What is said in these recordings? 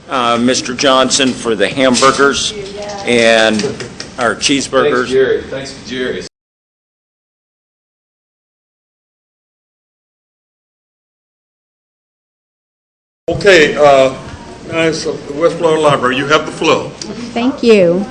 Mr. Johnson for the hamburgers and our cheeseburgers. Thanks, Jerry. Thanks, Jerry. Okay, guys of the West Florida Library, you have the floor. Thank you.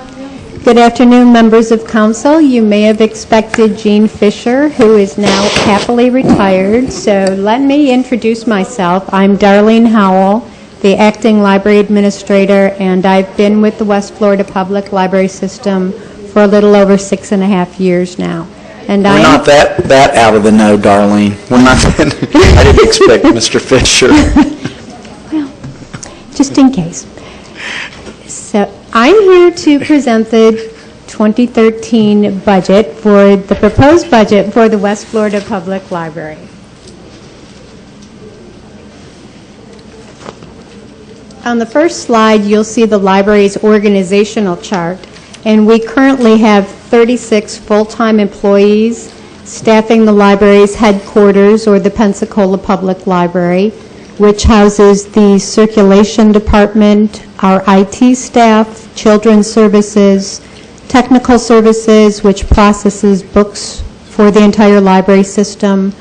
Good afternoon, members of council. You may have expected Jean Fisher, who is now happily retired. So let me introduce myself. I'm Darlene Howell, the acting library administrator, and I've been with the West Florida Public Library System for a little over 6.5 years now. And We're not that out of the know, Darlene. We're not. I didn't expect Mr. Fisher. Well, just in case. So I'm here to present the 2013 budget for the proposed budget for the West Florida Public Library. On the first slide, you'll see the library's organizational chart, and we currently have 36 full-time employees staffing the library's headquarters, or the Pensacola Public Library, which houses the circulation department, our IT staff, children's services, technical services, which processes books for the entire library system,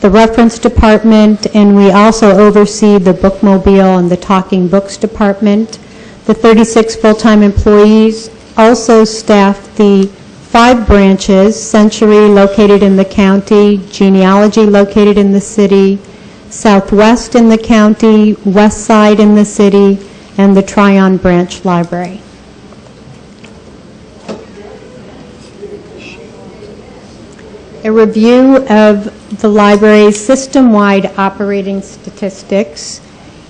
the reference department, and we also oversee the bookmobile and the talking books department. The 36 full-time employees also staff the 5 branches: Century, located in the county; Genealogy, located in the city; Southwest in the county; West Side in the city; and the Tryon Branch Library. A review of the library's system-wide operating statistics.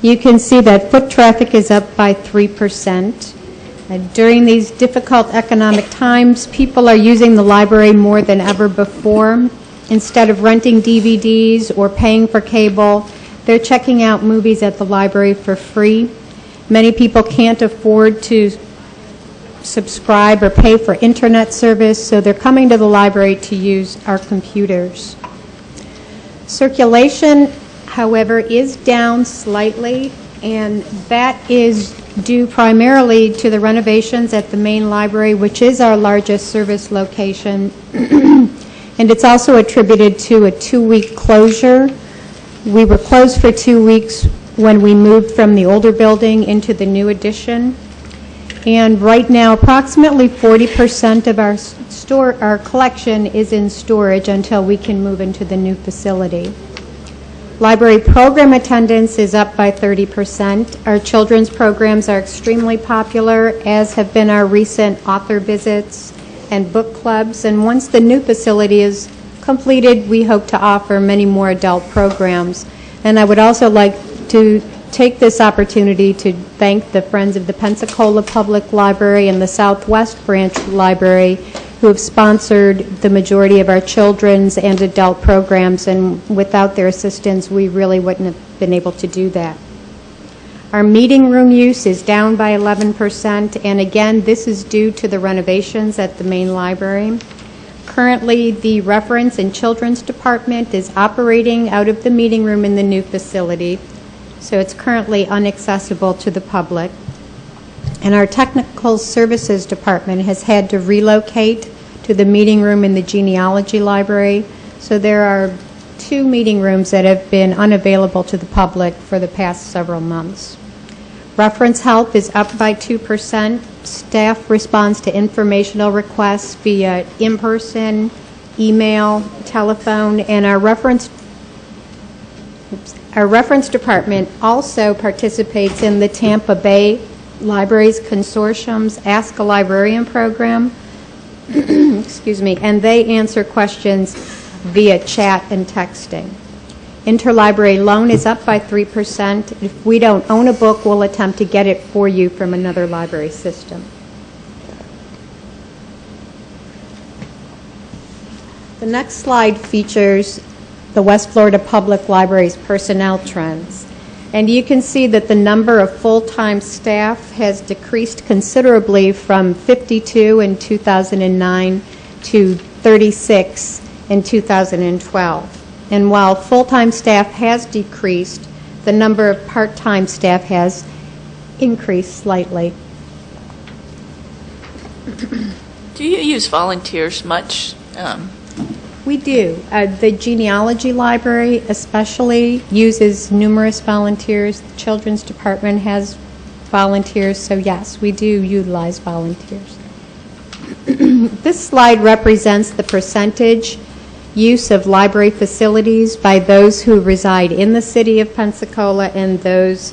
You can see that foot traffic is up by 3%. During these difficult economic times, people are using the library more than ever before. Instead of renting DVDs or paying for cable, they're checking out movies at the library for free. Many people can't afford to subscribe or pay for internet service, so they're coming to the library to use our computers. Circulation, however, is down slightly, and that is due primarily to the renovations at the main library, which is our largest service location. And it's also attributed to a 2-week closure. We were closed for 2 weeks when we moved from the older building into the new addition. And right now, approximately 40% of our collection is in storage until we can move into the new facility. Library program attendance is up by 30%. Our children's programs are extremely popular, as have been our recent author visits and book clubs. And once the new facility is completed, we hope to offer many more adult programs. And I would also like to take this opportunity to thank the Friends of the Pensacola Public Library and the Southwest Branch Library, who have sponsored the majority of our children's and adult programs, and without their assistance, we really wouldn't have been able to do that. Our meeting room use is down by 11%, and again, this is due to the renovations at the main library. Currently, the reference and children's department is operating out of the meeting room in the new facility, so it's currently inaccessible to the public. And our technical services department has had to relocate to the meeting room in the genealogy library. So there are 2 meeting rooms that have been unavailable to the public for the past several months. Reference help is up by 2%. Staff responds to informational requests via in-person, email, telephone, and our reference department also participates in the Tampa Bay Libraries Consortium's Ask a Librarian program, excuse me, and they answer questions via chat and texting. Interlibrary loan is up by 3%. If we don't own a book, we'll attempt to get it for you from another library system. The next slide features the West Florida Public Library's personnel trends. And you can see that the number of full-time staff has decreased considerably from 52 in 2009 to 36 in 2012. And while full-time staff has decreased, the number of part-time staff has increase slightly. Do you use volunteers much? We do. The genealogy library especially uses numerous volunteers. The children's department has volunteers, so yes, we do utilize volunteers. This slide represents the percentage use of library facilities by those who reside in the city of Pensacola and those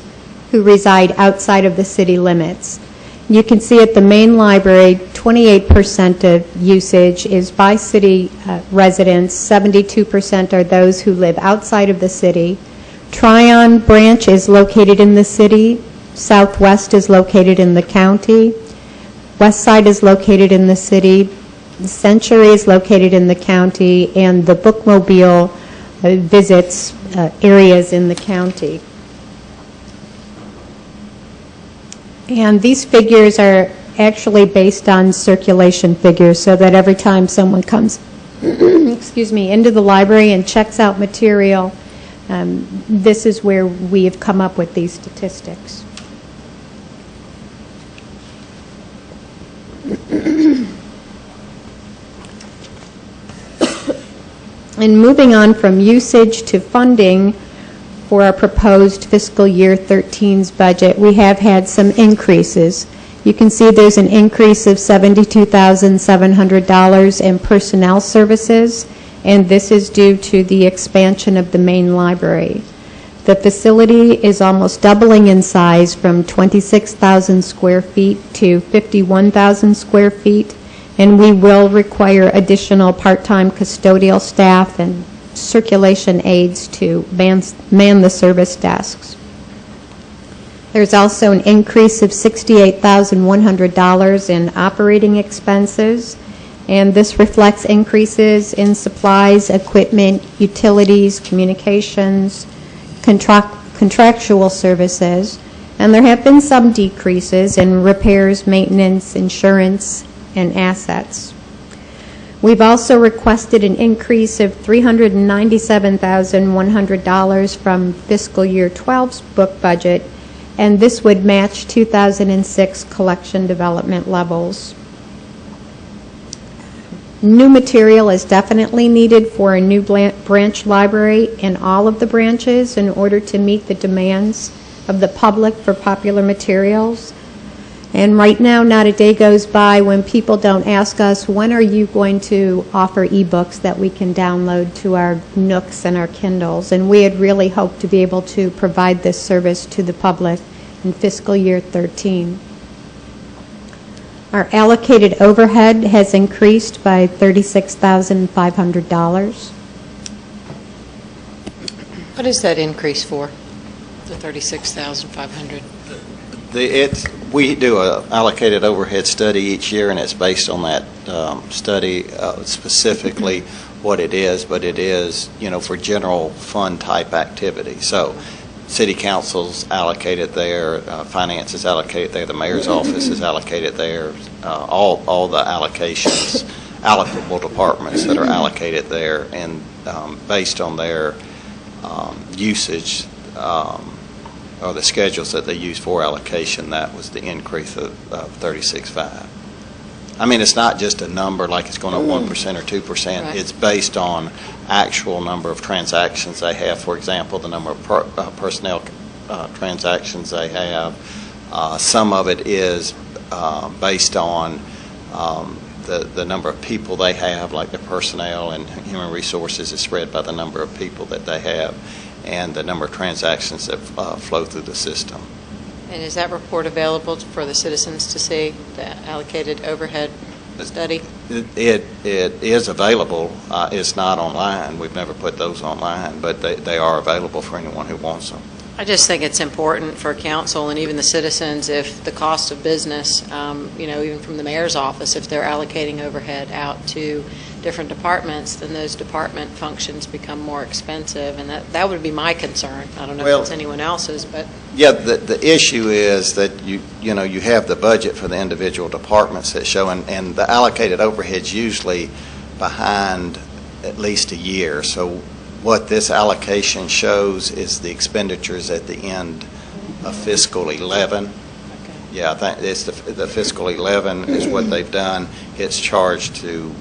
who reside outside of the city limits. You can see at the main library, 28% of usage is by city residents, 72% are those who live outside of the city. Tryon branch is located in the city, Southwest is located in the county, West Side is located in the city, Century is located in the county, and the Bookmobile visits areas in the county. And these figures are actually based on circulation figures, so that every time someone comes excuse me, into the library and checks out material, this is where we have come up with these statistics. And moving on from usage to funding for our proposed fiscal year 13's budget, we have had some increases. You can see there's an increase of $72,700 in personnel services, and this is due to the expansion of the main library. The facility is almost doubling in size from 26,000 square feet to 51,000 square feet, and we will require additional part-time custodial staff and circulation aides to man the service desks. There's also an increase of $68,100 in operating expenses, and this reflects increases in supplies, equipment, utilities, communications, contractual services, and there have been some decreases in repairs, maintenance, insurance, and assets. We've also requested an increase of $397,100 from fiscal year 12's book budget, and this would match 2006 collection development levels. New material is definitely needed for a new branch library in all of the branches in order to meet the demands of the public for popular materials. And right now, not a day goes by when people don't ask us, when are you going to offer ebooks that we can download to our Nooks and our Kindles? And we had really hoped to be able to provide this service to the public in fiscal year 13. Our allocated overhead has increased by $36,500. What is that increase for, the $36,500? We do a allocated overhead study each year, and it's based on that study specifically what it is, but it is, for general fund type activity. So city council's allocated there, finance is allocated there, the mayor's office is allocated there, all the allocations, allocable departments that are allocated there, and based on their usage, or the schedules that they use for allocation, that was the increase of 36.5. I mean, it's not just a number like it's going up 1% or 2%. Right. It's based on actual number of transactions they have. For example, the number of personnel transactions they have. Some of it is based on the number of people they have, like the personnel, and human resources is spread by the number of people that they have, and the number of transactions that flow through the system. And is that report available for the citizens to see, the allocated overhead study? It is available. It's not online. We've never put those online, but they are available for anyone who wants them. I just think it's important for council and even the citizens, if the cost of business, even from the mayor's office, if they're allocating overhead out to different departments, then those department functions become more expensive, and that would be my concern. I don't know if it's anyone else's, but yeah, the issue is that you have the budget for the individual departments that show, and the allocated overhead's usually behind at least a year. So what this allocation shows is the expenditures at the end of fiscal 11, Yeah, I think it's the fiscal 11 is what they've done. It's charged to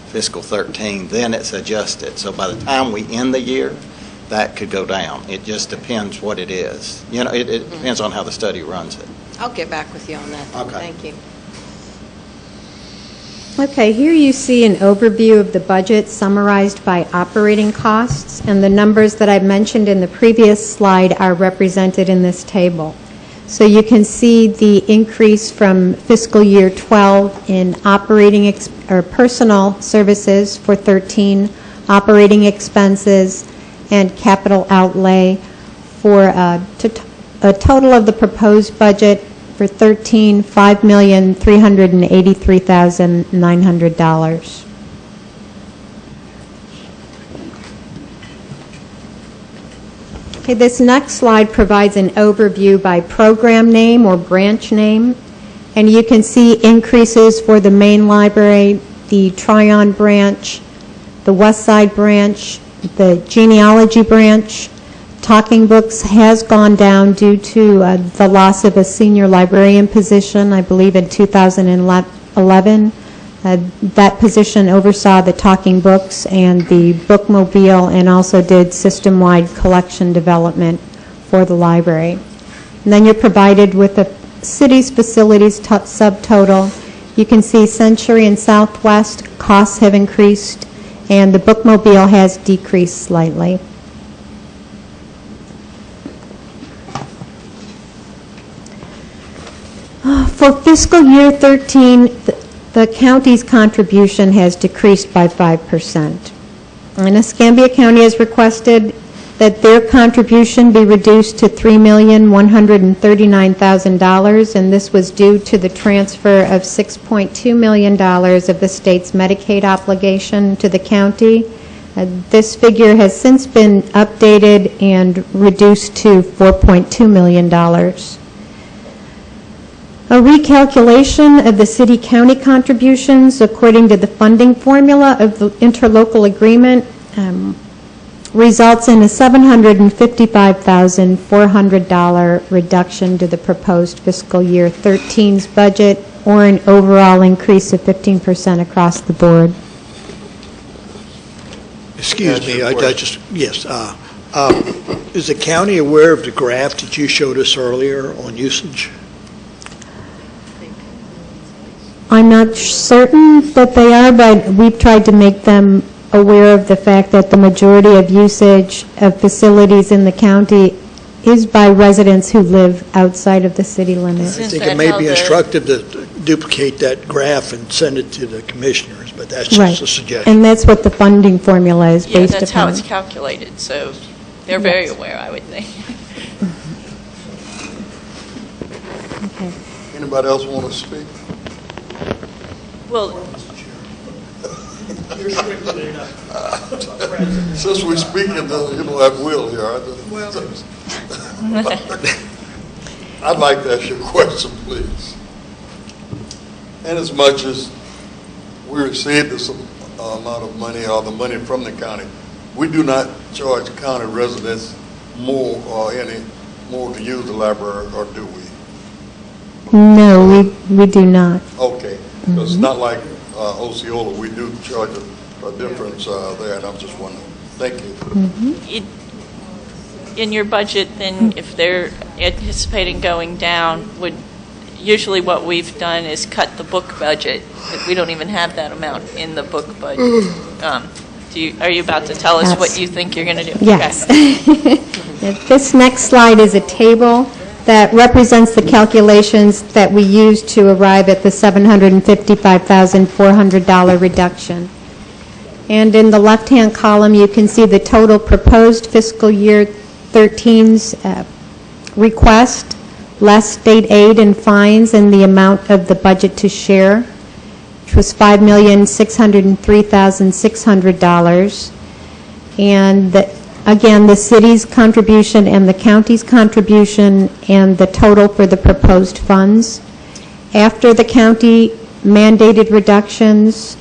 fiscal 13, then it's adjusted. So by the time we end the year, that could go down. It just depends what it is. You know, it depends on how the study runs it. I'll get back with you on that. Okay. Thank you. Okay, here you see an overview of the budget summarized by operating costs, and the numbers that I mentioned in the previous slide are represented in this table. So you can see the increase from fiscal year 12 in operating or personal services for 13, operating expenses, and capital outlay for a total of the proposed budget for 13, $5,383,900. Okay, this next slide provides an overview by program name or branch name, and you can see increases for the main library, the Tryon branch, the West Side branch, the genealogy branch. Talking Books has gone down due to the loss of a senior librarian position, I believe in 2011. That position oversaw the Talking Books and the bookmobile, and also did system-wide collection development for the library. And then you're provided with the city's facilities subtotal. You can see Century and Southwest costs have increased, and the bookmobile has decreased slightly. For fiscal year 13, the county's contribution has decreased by 5%. And Escambia County has requested that their contribution be reduced to $3,139,000, and this was due to the transfer of $6.2 million of the state's Medicaid obligation to the county. This figure has since been updated and reduced to $4.2 million. A recalculation of the city-county contributions according to the funding formula of the interlocal agreement results in a $755,400 reduction to the proposed fiscal year 13's budget, or an overall increase of 15% across the board. Excuse me, I just, yes. Is the county aware of the graph that you showed us earlier on usage? I'm not certain that they are, but we've tried to make them aware of the fact that the majority of usage of facilities in the county is by residents who live outside of the city limits. I think it may be instructive to duplicate that graph and send it to the commissioners, but that's just a suggestion. And that's what the funding formula is Yeah, based that's how upon. it's calculated, so they're very aware, I would think. Okay. Anybody else want to speak? Well, Since we're speaking, at will here, I'd like to ask you a question, please. And as much as we received this amount of money, or the money from the county, we do not charge county residents more or any more to use the library, or do we? No, we do not. Okay, because it's not like Osceola, we do charge a difference there, and I'm just wondering. Thank you. in your budget, then, if they're anticipating going down, usually what we've done is cut the book budget. We don't even have that amount in the book budget. Are you about to tell us Yes. what you think you're going to do? Yes. Okay. This next slide is a table that represents the calculations that we used to arrive at the $755,400 reduction. And in the left-hand column, you can see the total proposed fiscal year 13's request, less state aid and fines, and the amount of the budget to share, which was $5,603,600. And again, the city's contribution and the county's contribution, and the total for the proposed funds. After the county mandated reductions,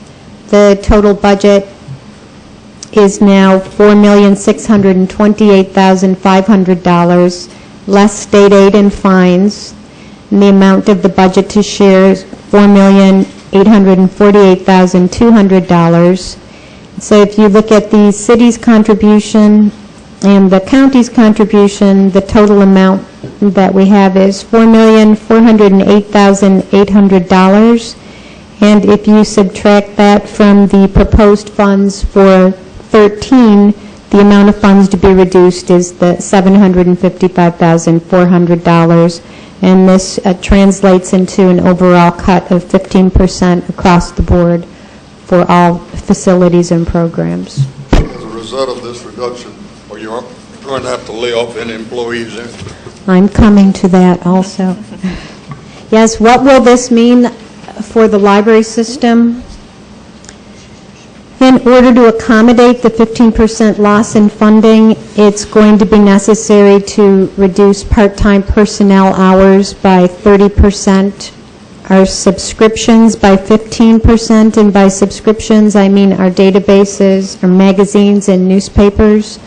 the total budget is now $4,628,500, less state aid and fines, And the amount of the budget to share is $4,848,200. So if you look at the city's contribution and the county's contribution, the total amount that we have is $4,408,800. And if you subtract that from the proposed funds for 13, the amount of funds to be reduced is the $755,400. And this translates into an overall cut of 15% across the board for all facilities and programs. As a result of this reduction, are you going to have to lay off any employees then? I'm coming to that also. Yes, what will this mean for the library system? In order to accommodate the 15% loss in funding, it's going to be necessary to reduce part-time personnel hours by 30%, our subscriptions by 15%, and by subscriptions I mean our databases, our magazines and newspapers,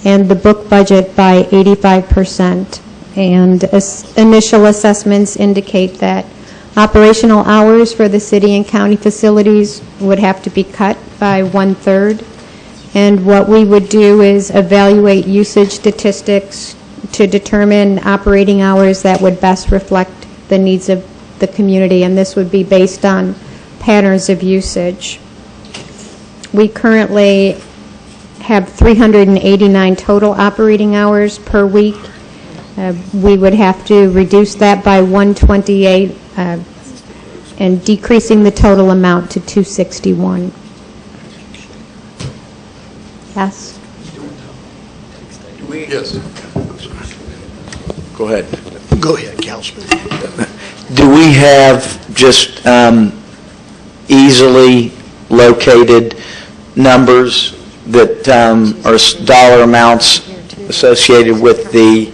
and the book budget by 85%. And initial assessments indicate that operational hours for the city and county facilities would have to be cut by 1/3. And what we would do is evaluate usage statistics to determine operating hours that would best reflect the needs of the community, and this would be based on patterns of usage. We currently have 389 total operating hours per week. We would have to reduce that by 128 and decreasing the total amount to 261. Yes? Yes. Go ahead. Go ahead, Councilman. Do we have just easily located numbers that are dollar amounts associated with the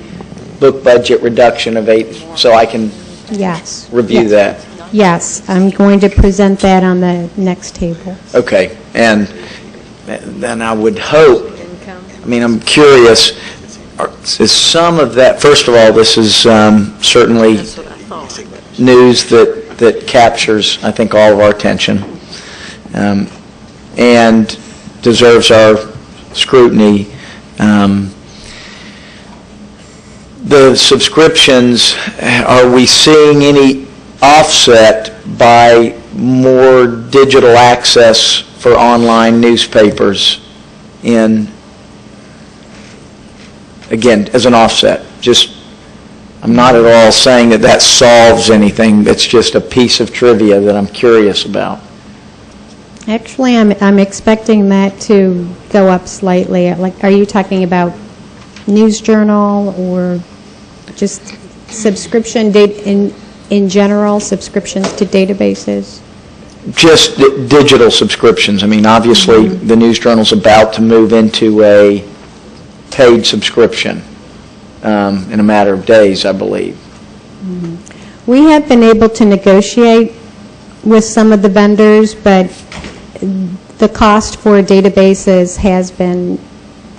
book budget reduction of 8, so I can Yes. review that? Yes, I'm going to present that on the next table. Okay, and then I would hope, I mean, I'm curious, is some of that, first of all, this is certainly news that captures, I think, all of our attention and deserves our scrutiny. The subscriptions, are we seeing any offset by more digital access for online newspapers in, again, as an offset? Just, I'm not at all saying that solves anything. It's just a piece of trivia that I'm curious about. Actually, I'm expecting that to go up slightly. Like, are you talking about News Journal or just subscription date in general, subscriptions to databases? Just digital subscriptions. I mean, obviously, the News Journal's about to move into a paid subscription in a matter of days, I believe. We have been able to negotiate with some of the vendors, but the cost for databases has been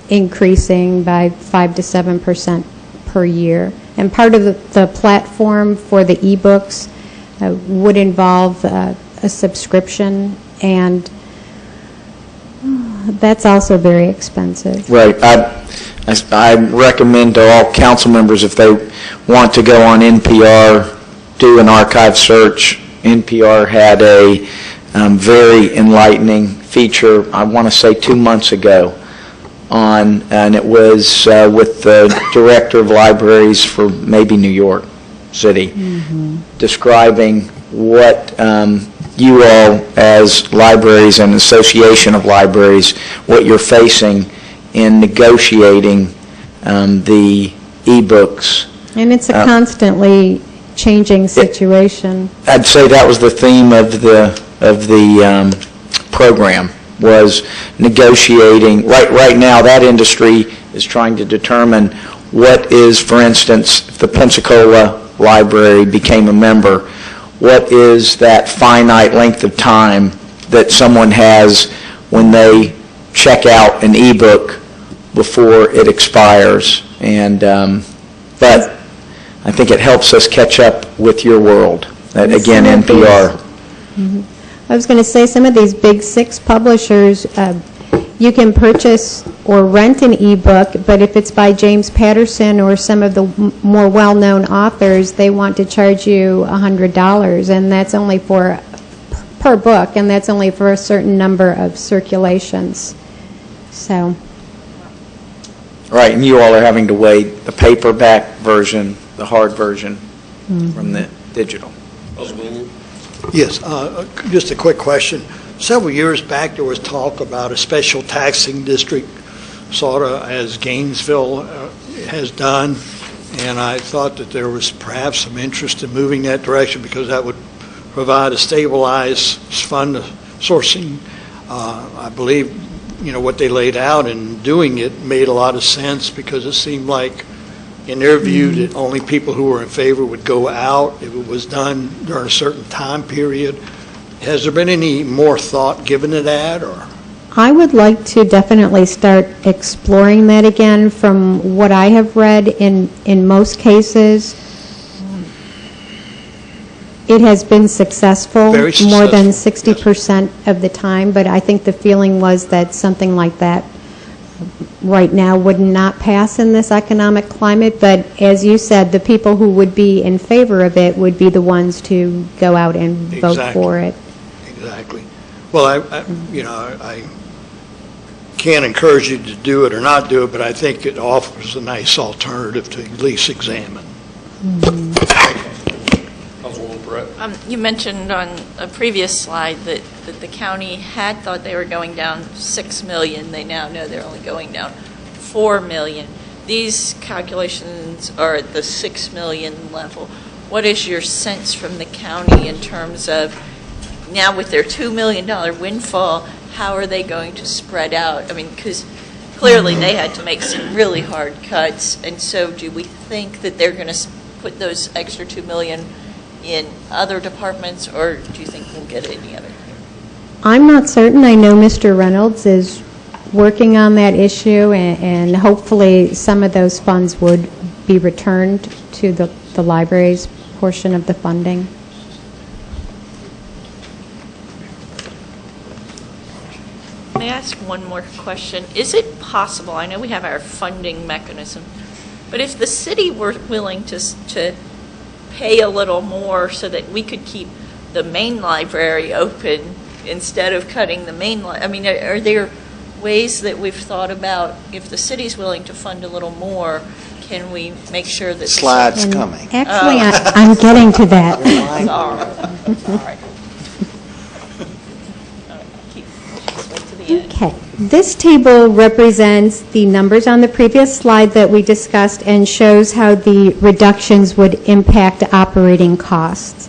increasing by 5 to 7% per year. And part of the platform for the e-books would involve a subscription, and that's also very expensive. Right. I recommend to all council members, if they want to go on NPR, do an archive search. NPR had a very enlightening feature, I want to say 2 months ago, and it was with the director of libraries for maybe New York City, describing what you all as libraries and association of libraries, what you're facing in negotiating the e-books. And it's a constantly changing situation. I'd say that was the theme of the program, was negotiating. Right now, that industry is trying to determine what is, for instance, if the Pensacola Library became a member, what is that finite length of time that someone has when they check out an e-book before it expires. And but I think it helps us catch up with your world. Again, Some of these- NPR. I was going to say, some of these big six publishers, you can purchase or rent an ebook, but if it's by James Patterson or some of the more well-known authors, they want to charge you $100, and that's only per book, and that's only for a certain number of circulations. So, Right, and you all are having to weigh the paperback version, the hard version from the digital. Yes, just a quick question. Several years back, there was talk about a special taxing district, sort of as Gainesville has done, and I thought that there was perhaps some interest in moving that direction because that would provide a stabilized fund sourcing. I believe, what they laid out and doing it made a lot of sense because it seemed like, in their view, that only people who were in favor would go out if it was done during a certain time period. Has there been any more thought given to that, or? I would like to definitely start exploring that again. From what I have read, in most cases, it has been successful Very more than successful, 60% of the time, but I think the feeling was that something like that right now would not pass in this economic climate, but as you said, the people who would be in favor of it would be the ones to go out and vote Exactly. for it. Exactly. Well, I can't encourage you to do it or not do it, but I think it offers a nice alternative to at least examine. Councilwoman Pratt? You mentioned on a previous slide that the county had thought they were going down 6 million. They now know they're only going down 4 million. These calculations are at the 6 million level. What is your sense from the county in terms of, now with their $2 million windfall, how are they going to spread out? I mean, because clearly they had to make some really hard cuts, and so do we think that they're going to put those extra $2 million in other departments, or do you think we'll get any other? I'm not certain. I know Mr. Reynolds is working on that issue, and hopefully some of those funds would be returned to the library's portion of the funding. May I ask one more question? Is it possible, I know we have our funding mechanism, but if the city were willing to pay a little more so that we could keep the main library open instead of cutting the main I mean, are there ways that we've thought about, if the city's willing to fund a little more, can we make sure that... Slides And coming. Actually, I'm getting to that. Sorry. Just wait to the end. Okay. This table represents the numbers on the previous slide that we discussed and shows how the reductions would impact operating costs.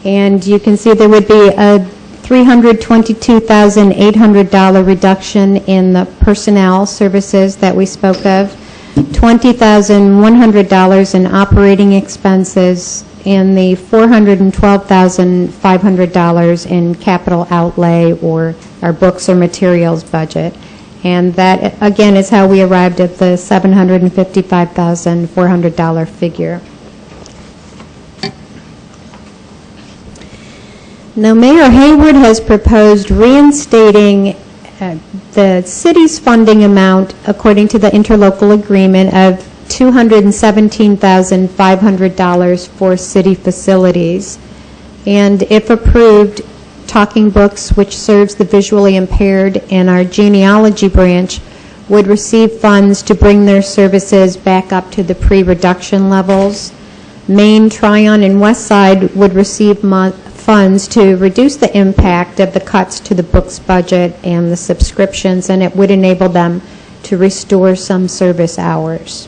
And you can see there would be a $322,800 reduction in the personnel services that we spoke of, $20,100 in operating expenses, and the $412,500 in capital outlay or our books or materials budget. And that, again, is how we arrived at the $755,400 figure. Now, Mayor Hayward has proposed reinstating the city's funding amount according to the interlocal agreement of $217,500 for city facilities. And if approved, Talking Books, which serves the visually impaired, and our genealogy branch would receive funds to bring their services back up to the pre-reduction levels. Maine, Tryon, and Westside would receive funds to reduce the impact of the cuts to the books budget and the subscriptions, and it would enable them to restore some service hours.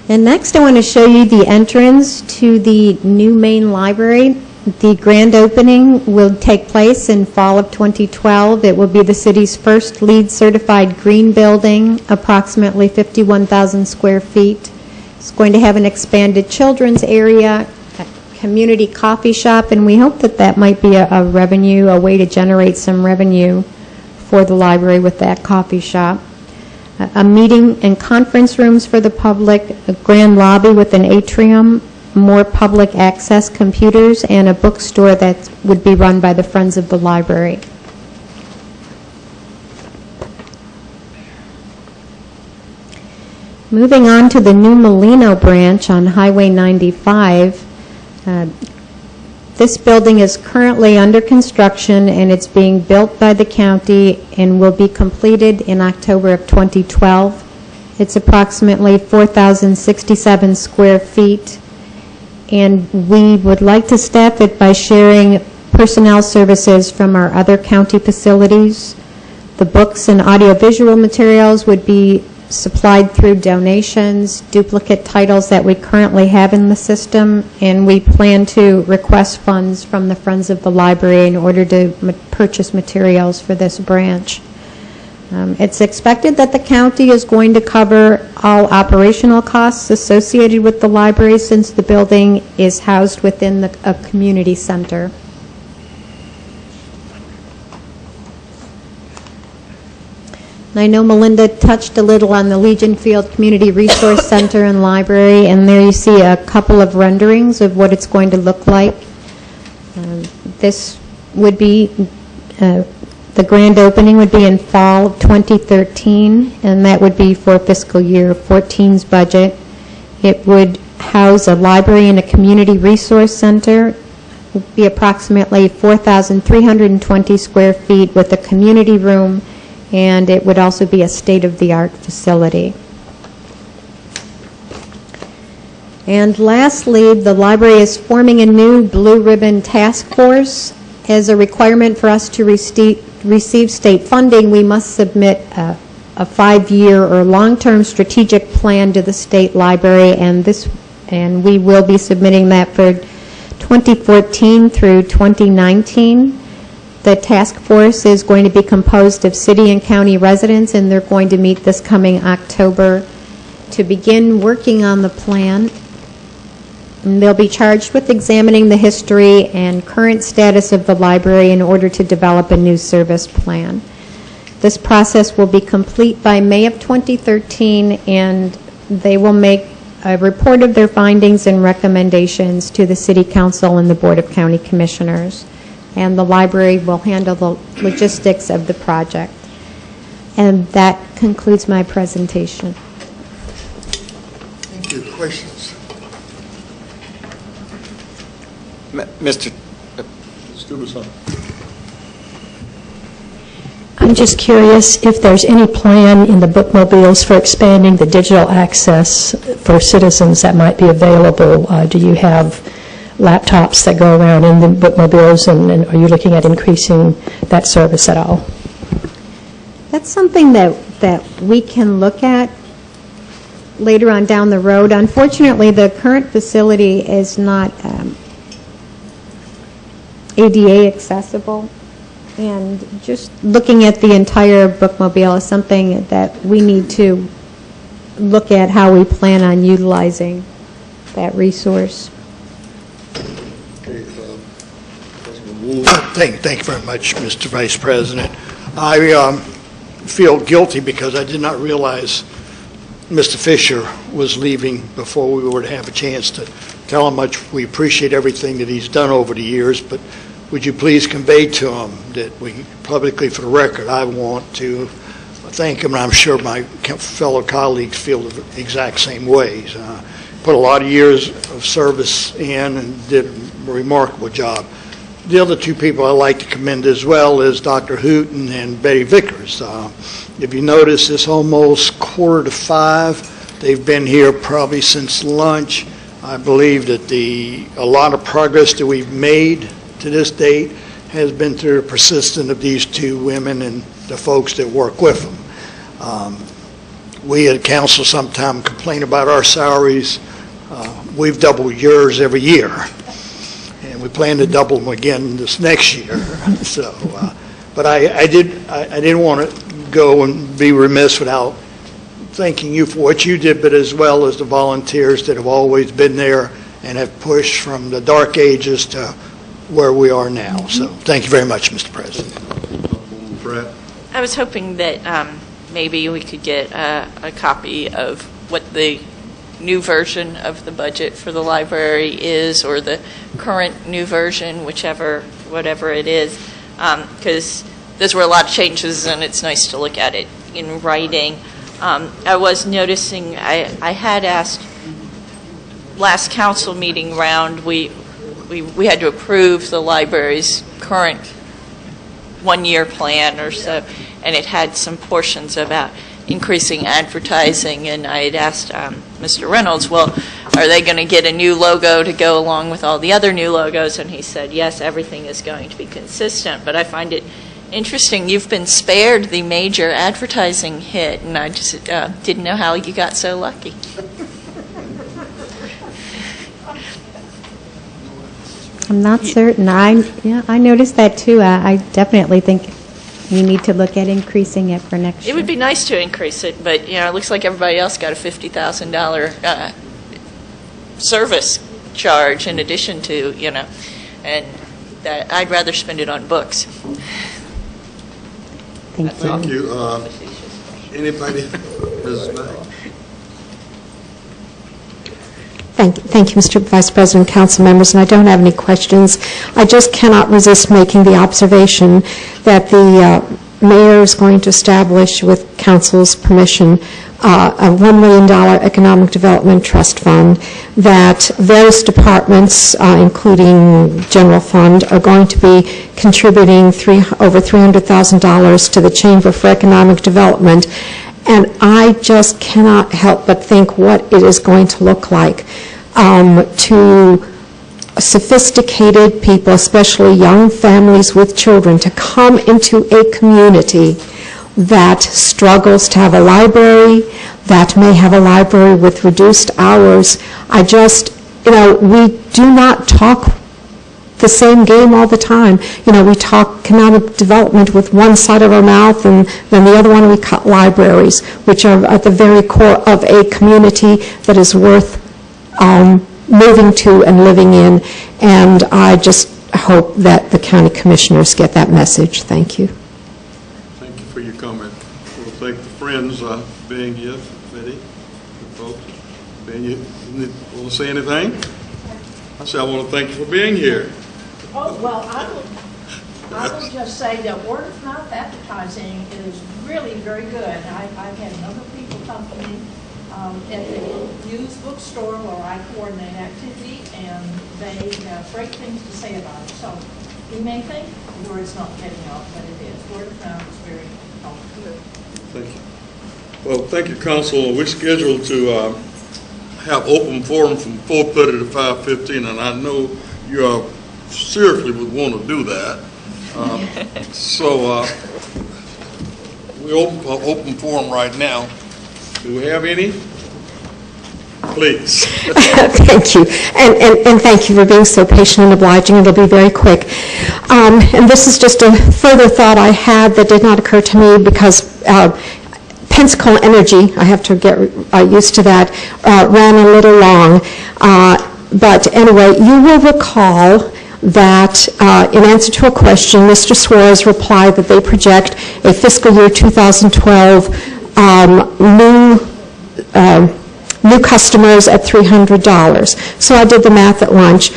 And next I want to show you the entrance to the new main library. The grand opening will take place in fall of 2012. It will be the city's first LEED certified green building, approximately 51,000 square feet. It's going to have an expanded children's area, a community coffee shop, and we hope that that might be a way to generate some revenue for the library with that coffee shop. a meeting and conference rooms for the public, a grand lobby with an atrium, more public access computers, and a bookstore that would be run by the Friends of the Library. Moving on to the new Molino branch on Highway 95, this building is currently under construction and it's being built by the county and will be completed in October of 2012. It's approximately 4,067 square feet, and we would like to staff it by sharing personnel services from our other county facilities. The books and audiovisual materials would be supplied through donations, duplicate titles that we currently have in the system, and we plan to request funds from the Friends of the Library in order to purchase materials for this branch. It's expected that the county is going to cover all operational costs associated with the library since the building is housed within a community center. And I know Melinda touched a little on the Legion Field Community Resource Center and Library, and there you see a couple of renderings of what it's going to look like. This would be, the grand opening would be in fall of 2013, and that would be for fiscal year 14's budget. It would house a library and a community resource center. It would be approximately 4,320 square feet with a community room, and it would also be a state-of-the-art facility. And lastly, the library is forming a new Blue Ribbon Task Force. As a requirement for us to receive state funding, we must submit a 5-year or long-term strategic plan to the state library, and we will be submitting that for 2014 through 2019. The task force is going to be composed of city and county residents, and they're going to meet this coming October to begin working on the plan. And they'll be charged with examining the history and current status of the library in order to develop a new service plan. This process will be complete by May of 2013, and they will make a report of their findings and recommendations to the City Council and the Board of County Commissioners. And the library will handle the logistics of the project. And that concludes my presentation. Thank you. Questions? Mr. Let's do this one. I'm just curious if there's any plan in the bookmobiles for expanding the digital access for citizens that might be available. Do you have laptops that go around in the bookmobiles, and are you looking at increasing that service at all? That's something that we can look at later on down the road. Unfortunately, the current facility is not ADA accessible, and just looking at the entire bookmobile is something that we need to look at how we plan on utilizing that resource. Okay, Thank you very much, Mr. Vice President. I feel guilty because I did not realize Mr. Fisher was leaving before we would have a chance to tell him how much we appreciate everything that he's done over the years, but would you please convey to him that we publicly, for the record, I want to thank him, and I'm sure my fellow colleagues feel the exact same ways. Put a lot of years of service in and did a remarkable job. The other two people I like to commend as well is Dr. Hooten and Betty Vickers. If you notice, it's almost 4:45. They've been here probably since lunch. I believe that a lot of progress that we've made to this date has been through the persistence of these two women and the folks that work with them. We at council sometimes complain about our salaries. We've doubled yours every year, and we plan to double them again this next year. So, but I didn't want to go and be remiss without thanking you for what you did, but as well as the volunteers that have always been there and have pushed from the dark ages to where we are now. So thank you very much, Mr. President. I was hoping that maybe we could get a copy of what the new version of the budget for the library is, or the current new version, whatever it is, because those were a lot of changes, and it's nice to look at it in writing. I was noticing, I had asked last council meeting round, we had to approve the library's current one-year plan or so, and it had some portions about increasing advertising, and I had asked Mr. Reynolds, well, are they going to get a new logo to go along with all the other new logos? And he said, yes, everything is going to be consistent. But I find it interesting, you've been spared the major advertising hit, and I just didn't know how you got so lucky. I'm not certain. I noticed that too. I definitely think we need to look at increasing it for next year. It would be nice to increase it, but it looks like everybody else got a $50,000 service charge in addition to, and that I'd rather spend it on books. Thank you. Anybody? Mrs. Mack? Thank you, Mr. Vice President, council members, and I don't have any questions. I just cannot resist making the observation that the mayor is going to establish, with council's permission, a $1 million economic development trust fund, that various departments, including general fund, are going to be contributing over $300,000 to the Chamber for Economic Development. And I just cannot help but think what it is going to look like to sophisticated people, especially young families with children, to come into a community that struggles to have a library, that may have a library with reduced hours. I just, we do not talk the same game all the time. We talk economic development with one side of our mouth, and then the other one we cut libraries, which are at the very core of a community that is worth moving to and living in. And I just hope that the county commissioners get that message. Thank you. Thank you for your comment. We'll thank the friends being here, Betty, the folks being here. Want to say anything? I said I want to thank you for being here. Oh, well, I will just say that word of mouth advertising is really very good. I've had a number of people come to me at the used bookstore where I coordinate activity, and they have great things to say about it. So you may think the word's not getting out, but it is. Word of mouth is very helpful. Thank you. Well, thank you, Council. We're scheduled to have open forum from 4:30 to 5:15, and I know you seriously would want to do that. So we're open for open forum right now. Do we have any? Please. Thank you. And thank you for being so patient and obliging. It'll be very quick. And this is just a further thought I had that did not occur to me because Pensacola Energy, I have to get used to that, ran a little long. But anyway, you will recall that in answer to a question, Mr. Suarez replied that they project a fiscal year 2012 new customers at $300. So I did the math at lunch.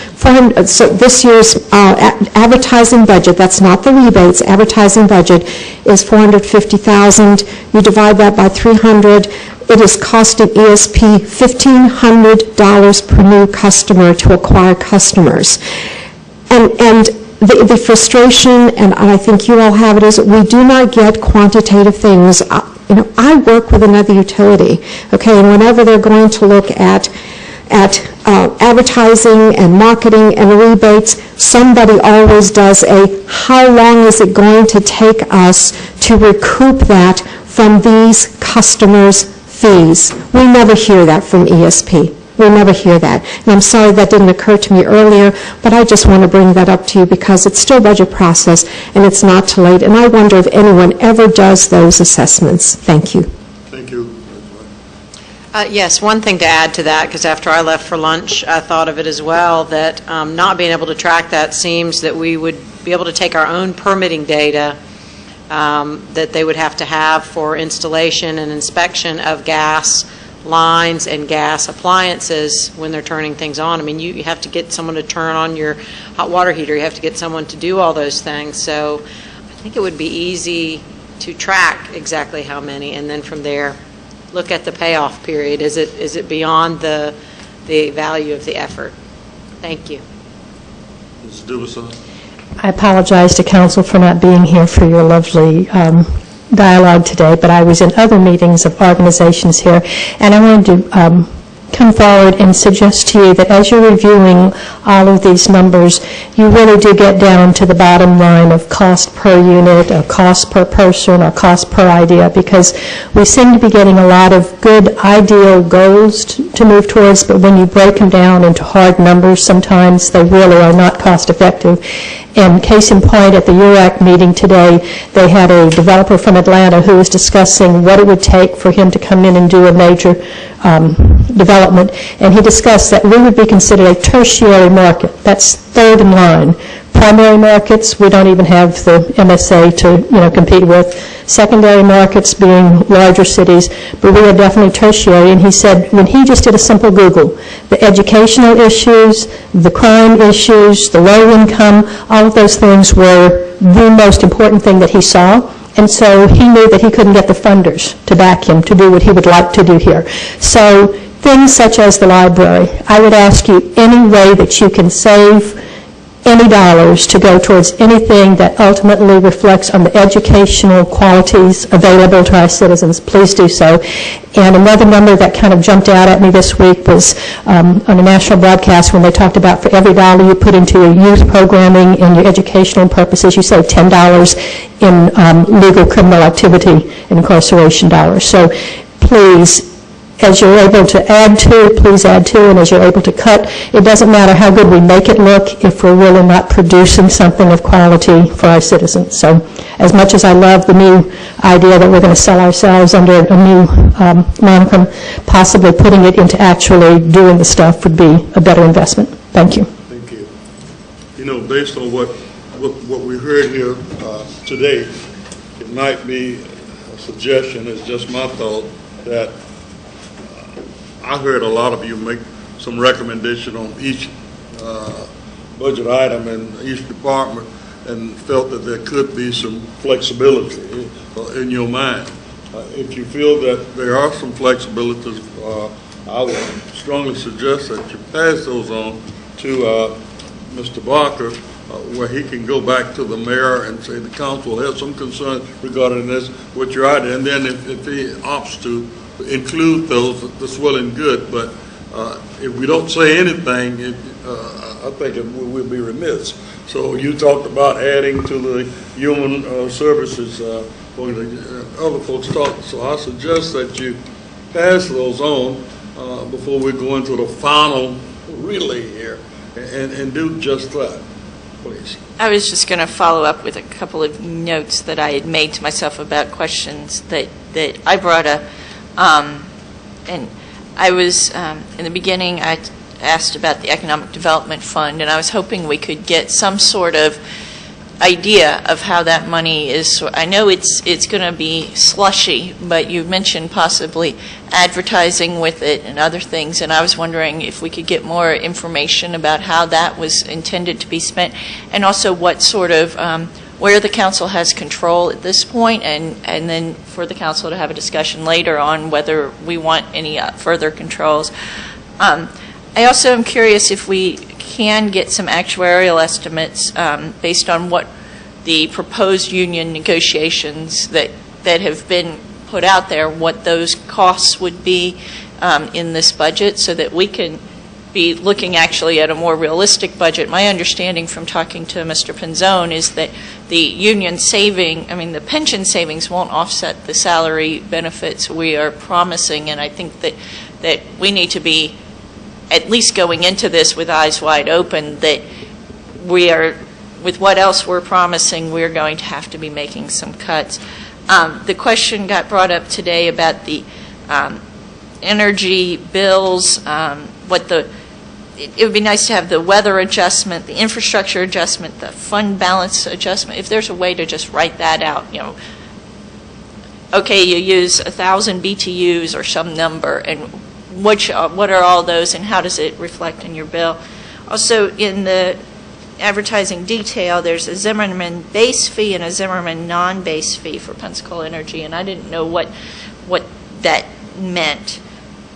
So this year's advertising budget, that's not the rebates, advertising budget is $450,000. You divide that by 300, it is costing ESP $1,500 per new customer to acquire customers. And the frustration, and I think you all have it, is that we do not get quantitative things. I work with another utility, okay, and whenever they're going to look at advertising and marketing and rebates, somebody always does how long is it going to take us to recoup that from these customers' fees? We never hear that from ESP. We never hear that. And I'm sorry that didn't occur to me earlier, but I just want to bring that up to you because it's still budget process and it's not too late. And I wonder if anyone ever does those assessments. Thank you. Thank you. Yes, one thing to add to that, because after I left for lunch, I thought of it as well, that not being able to track that seems that we would be able to take our own permitting data that they would have to have for installation and inspection of gas lines and gas appliances when they're turning things on. I mean, you have to get someone to turn on your hot water heater. You have to get someone to do all those things. So I think it would be easy to track exactly how many, and then from there, look at the payoff period. Is it beyond the value of the effort? Thank you. Ms. Dubison? I apologize to council for not being here for your lovely dialogue today, but I was in other meetings of organizations here, and I wanted to come forward and suggest to you that as you're reviewing all of these numbers, you really do get down to the bottom line of cost per unit, or cost per person, or cost per idea, because we seem to be getting a lot of good ideal goals to move towards, but when you break them down into hard numbers, sometimes they really are not cost effective. And case in point, at the URAC meeting today, they had a developer from Atlanta who was discussing what it would take for him to come in and do a major development, and he discussed that we would be considered a tertiary market. That's third in line. Primary markets, we don't even have the MSA to compete with. Secondary markets being larger cities, but we are definitely tertiary. And he said when he just did a simple Google, the educational issues, the crime issues, the low income, all of those things were the most important thing that he saw. And so he knew that he couldn't get the funders to back him to do what he would like to do here. So things such as the library, I would ask you any way that you can save any dollars to go towards anything that ultimately reflects on the educational qualities available to our citizens, please do so. And another number that kind of jumped out at me this week was on a national broadcast when they talked about for every dollar you put into your youth programming and your educational purposes, you save $10 in legal criminal activity and incarceration dollars. So please, as you're able to add to, please add to, and as you're able to cut, it doesn't matter how good we make it look if we're really not producing something of quality for our citizens. So as much as I love the new idea that we're going to sell ourselves under a new monicum, possibly putting it into actually doing the stuff would be a better investment. Thank you. Thank you. You know, based on what we heard here today, it might be a suggestion, it's just my thought, that I heard a lot of you make some recommendation on each budget item in each department and felt that there could be some flexibility in your mind. If you feel that there are some flexibilities, I would strongly suggest that you pass those on to Mr. Barker, where he can go back to the mayor and say the council has some concern regarding this, what your idea, and then if he opts to include those, that's well and good, but if we don't say anything, I think we'll be remiss. So you talked about adding to the human services, other folks talked, so I suggest that you pass those on before we go into the final relay here and do just that, please. I was just going to follow up with a couple of notes that I had made to myself about questions that I brought up. And I was, in the beginning, I asked about the Economic Development Fund, and I was hoping we could get some sort of idea of how that money is. I know it's going to be slushy, but you mentioned possibly advertising with it and other things, and I was wondering if we could get more information about how that was intended to be spent, and also what sort of where the council has control at this point, and then for the council to have a discussion later on whether we want any further controls. I also am curious if we can get some actuarial estimates based on what the proposed union negotiations that have been put out there, what those costs would be in this budget, so that we can be looking actually at a more realistic budget. My understanding from talking to Mr. Penzone is that the union saving, the pension savings won't offset the salary benefits we are promising, and I think that we need to be at least going into this with eyes wide open that we are, with what else we're promising, we're going to have to be making some cuts. The question got brought up today about the energy bills, what the it would be nice to have the weather adjustment, the infrastructure adjustment, the fund balance adjustment, if there's a way to just write that out, okay, you use 1,000 BTUs or some number, and what are all those, and how does it reflect in your bill? Also, in the advertising detail, there's a Zimmerman base fee and a Zimmerman non-base fee for Pensacola Energy, and I didn't know what that meant.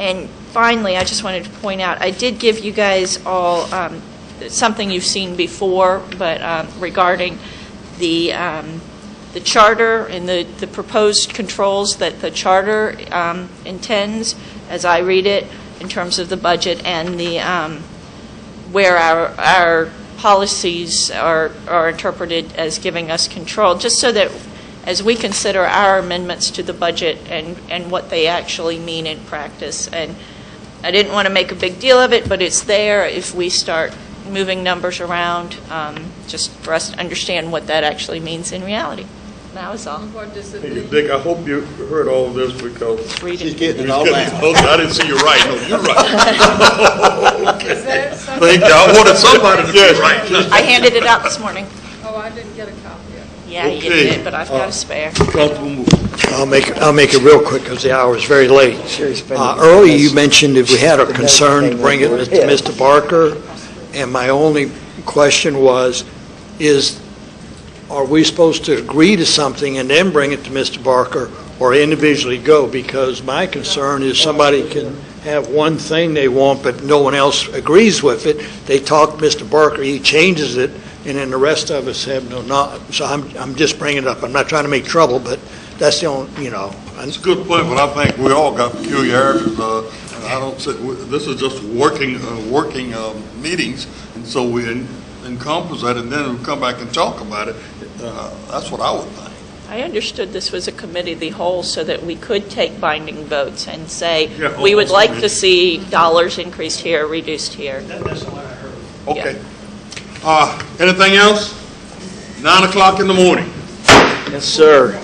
And finally, I just wanted to point out, I did give you guys all something you've seen before, but regarding the charter and the proposed controls that the charter intends, as I read it, in terms of the budget and the where our policies are interpreted as giving us control, just so that as we consider our amendments to the budget and what they actually mean in practice. And I didn't want to make a big deal of it, but it's there if we start moving numbers around, just for us to understand what that actually means in reality. That was all. What does it Hey, mean? Dick, I hope you heard all of this because She's getting it all down. I didn't see you right. No, you're right. Is there something? Thank you. I wanted somebody to be right. I handed it out this morning. Oh, I didn't get a copy of it. Yeah, you Okay. did, but I've got a spare. Councilwoman, I'll make it real quick because the hour is very late. Earlier, you mentioned if we had a concern to bring it to Mr. Barker, and my only question was, are we supposed to agree to something and then bring it to Mr. Barker, or individually go? Because my concern is somebody can have one thing they want, but no one else agrees with it. They talk to Mr. Barker, he changes it, and then the rest of us have not. So I'm just bringing it up. I'm not trying to make trouble, but that's the only, it's a good point, but I think we all got peculiarities. And I don't say, this is just working meetings, and so we encompass that, and then we come back and talk about it. That's what I would think. I understood this was a committee of the whole so that we could take binding votes and say, Yeah, we would like ultimately. to see dollars increased here, reduced here. That's all I heard. Okay. Anything else? 9 o'clock in the morning. Yes, sir.